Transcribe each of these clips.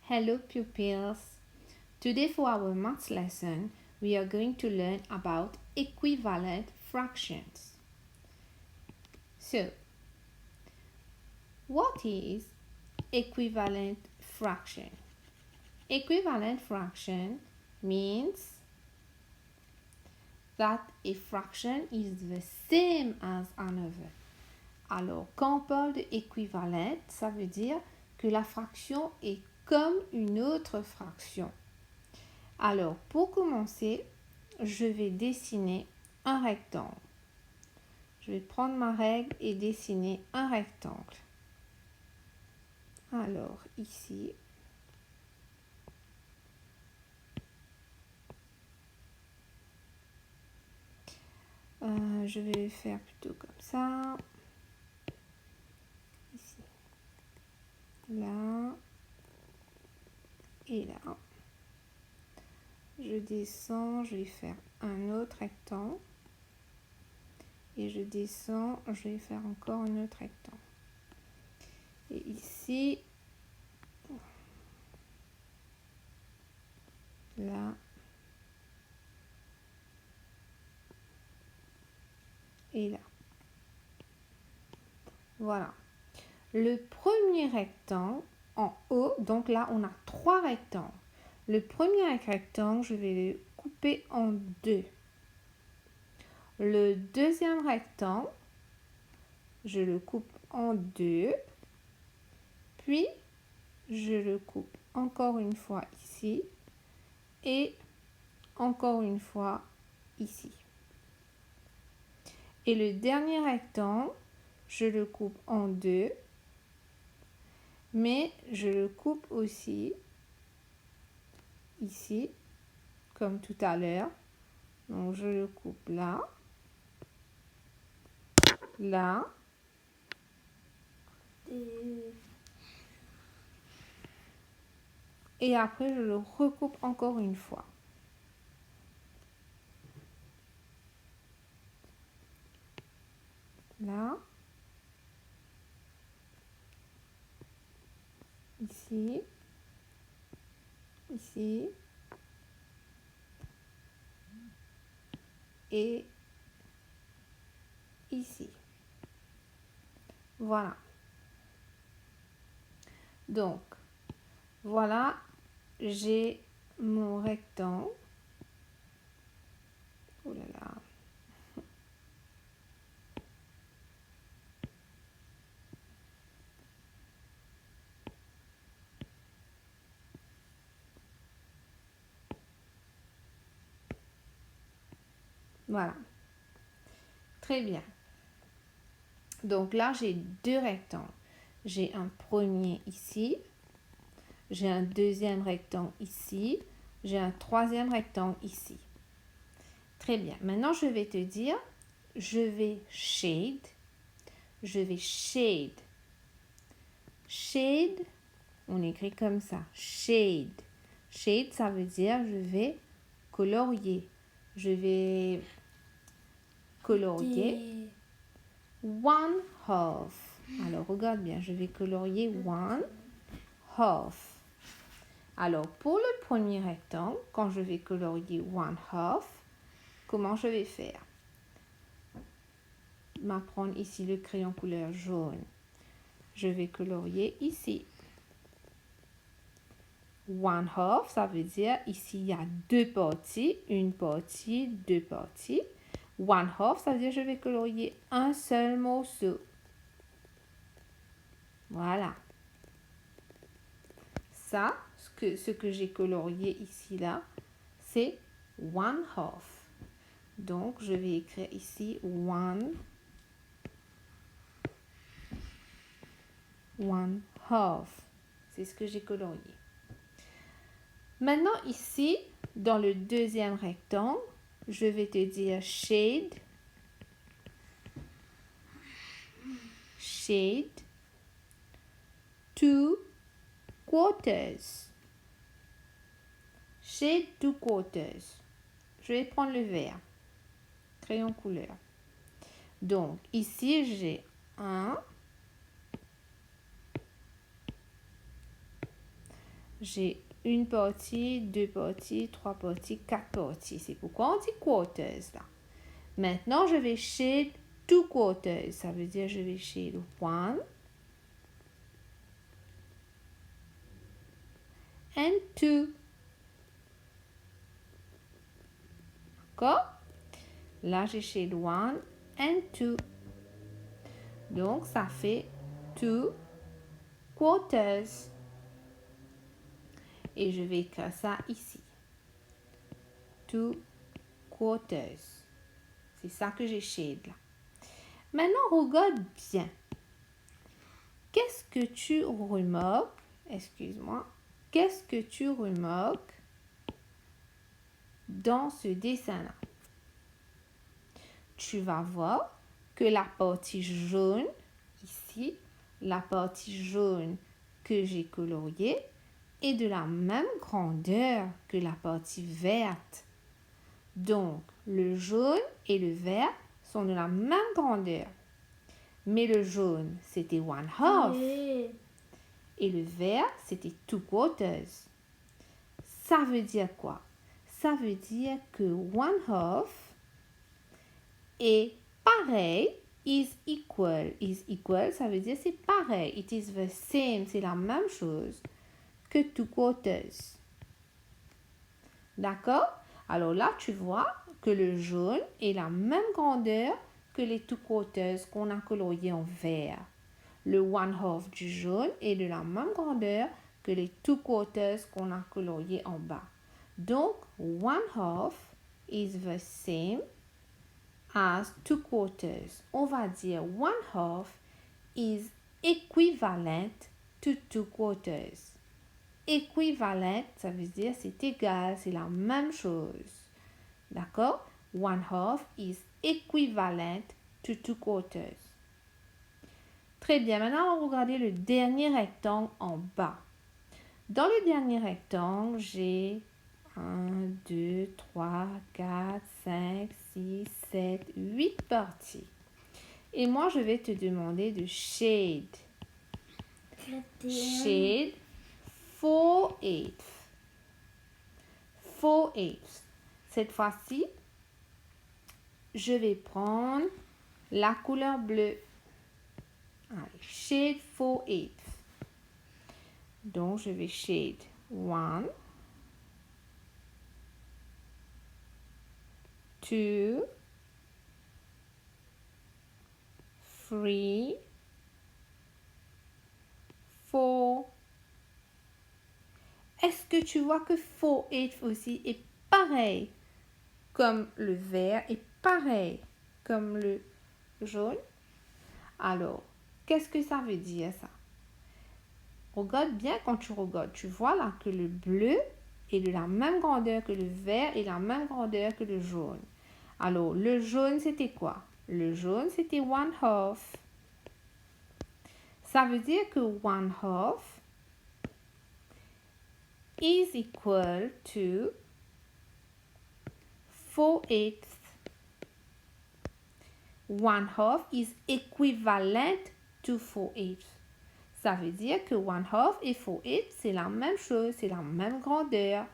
Hello pupils! Today for our maths lesson, we are going to learn about equivalent fractions. So, what is equivalent fraction? Equivalent fraction means that a fraction is the same as another. Alors, quand on parle d'équivalent, ça veut dire que la fraction est comme une autre fraction. Alors, pour commencer, je vais dessiner un rectangle. Je vais prendre ma règle et dessiner un rectangle. Alors, ici, je vais faire plutôt comme ça. Ici, là et là. Je descends, je vais faire un autre rectangle. Et je descends, je vais faire encore un autre rectangle. Et ici, là, et là. Voilà. Le premier rectangle en haut, donc là, on a 3 rectangles. Le premier rectangle, je vais le couper en 2. Le deuxième rectangle, je le coupe en 2. Puis, je le coupe encore une fois ici. Et encore une fois ici. Et le dernier rectangle, je le coupe en 2. Mais je le coupe aussi ici, comme tout à l'heure. Donc, je le coupe là. Là. Et après, je le recoupe encore une fois. Là. Ici. Ici. Et ici. Voilà. Donc, voilà, j'ai mon rectangle. Oh là là. Voilà. Très bien. Donc là, j'ai 2 rectangles. J'ai un premier ici. J'ai un deuxième rectangle ici. J'ai un troisième rectangle ici. Très bien. Maintenant, je vais te dire, je vais shade. Je vais shade. Shade, on écrit comme ça. Shade. Shade, ça veut dire je vais colorier. Je vais colorier one half. Alors, regarde bien, je vais colorier one half. Alors, pour le premier rectangle, quand je vais colorier one half, comment je vais faire? Je vais prendre ici le crayon couleur jaune. Je vais colorier ici. One half, ça veut dire ici il y a 2 parties, une partie, 2 parties. One half, ça veut dire je vais colorier un seul morceau. Voilà. Ça, ce que j'ai colorié ici là, c'est one half. Donc je vais écrire ici one half. C'est ce que j'ai colorié. Maintenant ici, dans le deuxième rectangle, je vais te dire shade. Shade. 2 quarters. Shade 2 quarters. Je vais prendre le vert. Crayon couleur. Donc, ici, j'ai 1. J'ai une partie, deux parties, trois parties, quatre parties. C'est pourquoi on dit quarters là. Maintenant, je vais shade two quarters. Ça veut dire je vais shade one and two. D'accord? Là, j'ai shade one and two. Donc, ça fait two quarters. Et je vais écrire ça ici. Two quarters. C'est ça que j'ai shade là. Maintenant, regarde bien. Qu'est-ce que tu remarques? Excuse-moi. Qu'est-ce que tu remarques dans ce dessin-là? Tu vas voir que la partie jaune, ici, la partie jaune que j'ai coloriée, est de la même grandeur que la partie verte. Donc, le jaune et le vert sont de la même grandeur. Mais le jaune, c'était one half. Et le vert, c'était two quarters. Ça veut dire quoi? Ça veut dire que one half est pareil, is equal. Is equal, ça veut dire c'est pareil. It is the same, c'est la même chose que two quarters. D'accord? Alors là, tu vois que le jaune est la même grandeur que les two quarters qu'on a coloriés en vert. Le one half du jaune est de la même grandeur que les two quarters qu'on a coloriés en bas. Donc, one half is the same as two quarters. On va dire one half is equivalent to two quarters. Équivalent, ça veut dire c'est égal, c'est la même chose. D'accord? One half is equivalent to two quarters. Très bien, maintenant on va regarder le dernier rectangle en bas. Dans le dernier rectangle, j'ai 1, 2, 3, 4, 5, 6, 7, 8 parties. Et moi, je vais te demander de shade. Shade 4/8. 4/8. Cette fois-ci, je vais prendre la couleur bleue. Allez, shade 4/8. Donc, je vais shade 1, 2, 3, 4. Est-ce que tu vois que 4/8 aussi est pareil comme le vert et pareil comme le jaune? Alors, qu'est-ce que ça veut dire ça? Regarde bien quand tu regardes. Tu vois là que le bleu est de la même grandeur que le vert et de la même grandeur que le jaune. Alors, le jaune, c'était quoi? Le jaune, c'était one half. Ça veut dire que one half is equal to 4/8. One half is equivalent to 4/8. Ça veut dire que one half et 4/8, c'est la même chose, c'est la même grandeur.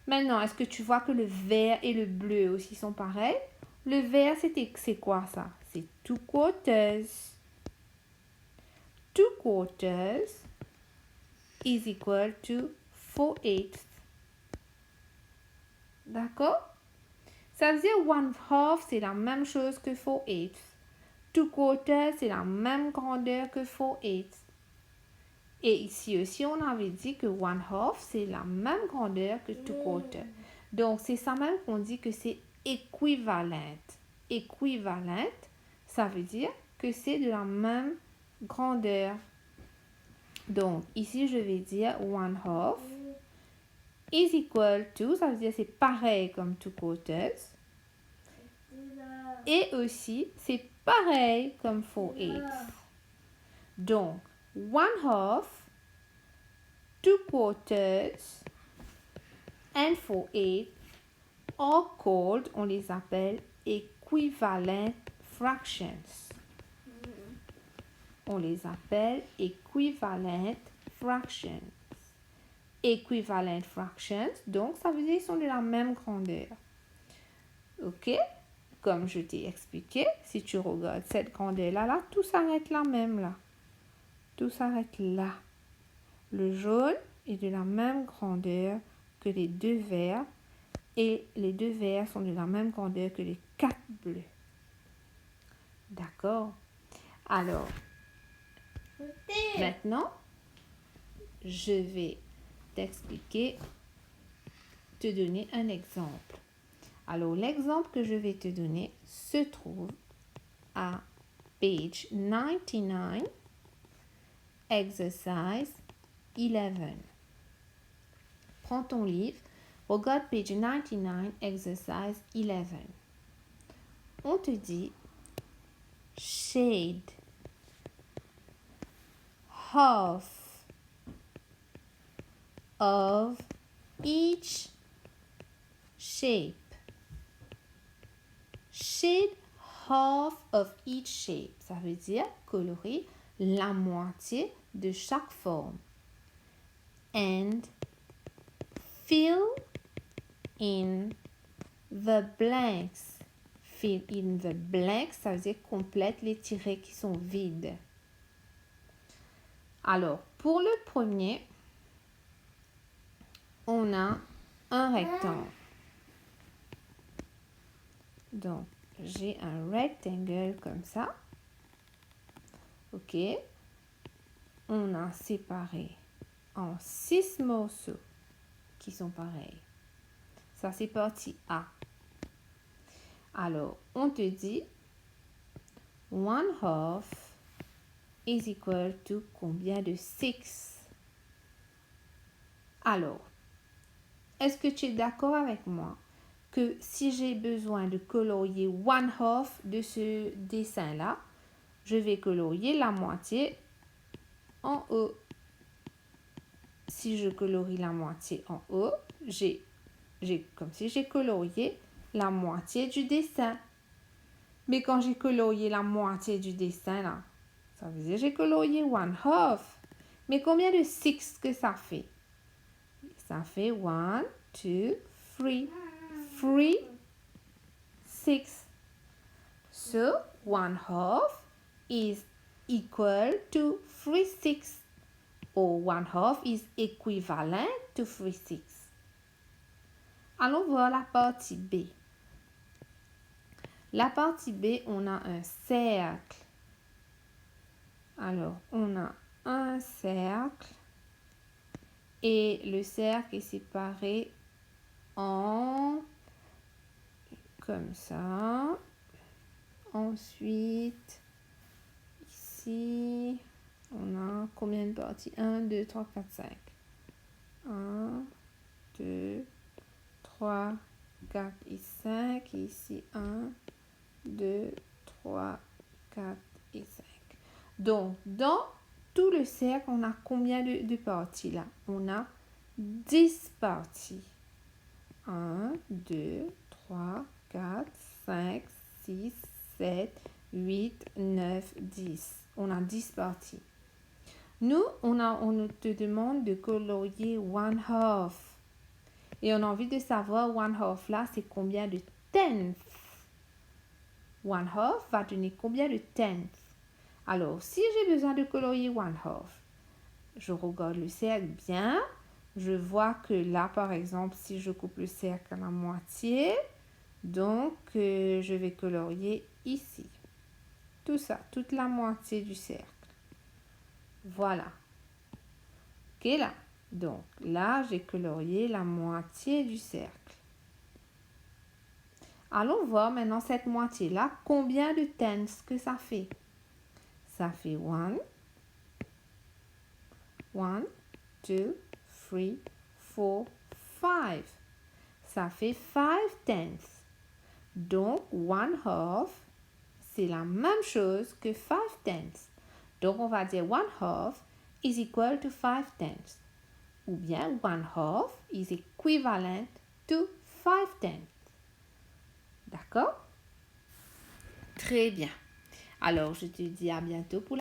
Maintenant, est-ce que tu vois que le vert et le bleu aussi sont pareils? Le vert, c'est quoi ça? C'est two quarters. Two quarters is equal to 4/8. D'accord? Ça veut dire one half, c'est la même chose que 4/8. Two quarters, c'est la même grandeur que 4/8. Et ici aussi, on avait dit que one half, c'est la même grandeur que two quarters. Donc, c'est ça même qu'on dit que c'est équivalent. Équivalent, ça veut dire que c'est de la même grandeur. Donc, ici, je vais dire one half is equal to, ça veut dire c'est pareil comme two quarters. Et aussi, c'est pareil comme 4/8. Donc, one half, two quarters, and 4/8 are called, on les appelle equivalent fractions. On les appelle equivalent fractions. Equivalent fractions, donc ça veut dire qu'ils sont de la même grandeur. Ok? Comme je t'ai expliqué, si tu regardes cette grandeur-là, là, tout s'arrête là même, là. Tout s'arrête là. Le jaune est de la même grandeur que les deux verts et les deux verts sont de la même grandeur que les 4 bleus. D'accord? Alors, maintenant, je vais t'expliquer, te donner un exemple. Alors, l'exemple que je vais te donner se trouve à page 99, exercise 11. Prends ton livre, regarde page 99, exercise 11. On te dit shade half of each shape. Shade half of each shape. Ça veut dire colorer la moitié de chaque forme. And fill in the blanks. Fill in the blanks, ça veut dire complète les tirets qui sont vides. Alors, pour le premier, on a un rectangle. Donc, j'ai un rectangle comme ça. Ok. On a séparé en 6 morceaux qui sont pareils. Ça, c'est partie A. Alors, on te dit 1/2 is equal to combien de 6? Alors, est-ce que tu es d'accord avec moi que si j'ai besoin de colorier 1/2 de ce dessin-là, je vais colorier la moitié en haut. Si je colorie la moitié en haut, j'ai comme si j'ai colorié la moitié du dessin. Mais quand j'ai colorié la moitié du dessin, là, ça veut dire j'ai colorié 1/2. Mais combien de 6 que ça fait? Ça fait 1, 2, 3. 3, 6. So, 1/2 is equal to 3/6. Or 1/2 is equivalent to 3/6. Allons voir la partie B. La partie B, on a un cercle. Alors, on a un cercle et le cercle est séparé en comme ça. Ensuite, ici, on a combien de parties? 1, 2, 3, 4, 5. 1, 2, 3, 4 et 5. Et ici, 1, 2, 3, 4 et 5. Donc, dans tout le cercle, on a combien de parties là? On a 10 parties. 1, 2, 3, 4, 5, 6, 7, 8, 9, 10. On a 10 parties. Nous, on te demande de colorier 1/2. Et on a envie de savoir 1/2 là, c'est combien de tenths? 1/2 va donner combien de tenths? Alors, si j'ai besoin de colorier 1/2, je regarde le cercle bien. Je vois que là, par exemple, si je coupe le cercle à la moitié, donc je vais colorier ici. Tout ça, toute la moitié du cercle. Voilà. Ok, là. Donc, là, j'ai colorié la moitié du cercle. Allons voir maintenant cette moitié-là, combien de tenths que ça fait. Ça fait 1, 1, 2, 3, 4, 5. Ça fait 5 tenths. Donc, 1/2, c'est la même chose que 5 tenths. Donc, on va dire 1/2 is equal to 5 tenths. Ou bien 1/2 is equivalent to 5 tenths. D'accord? Très bien. Alors, je te dis à bientôt pour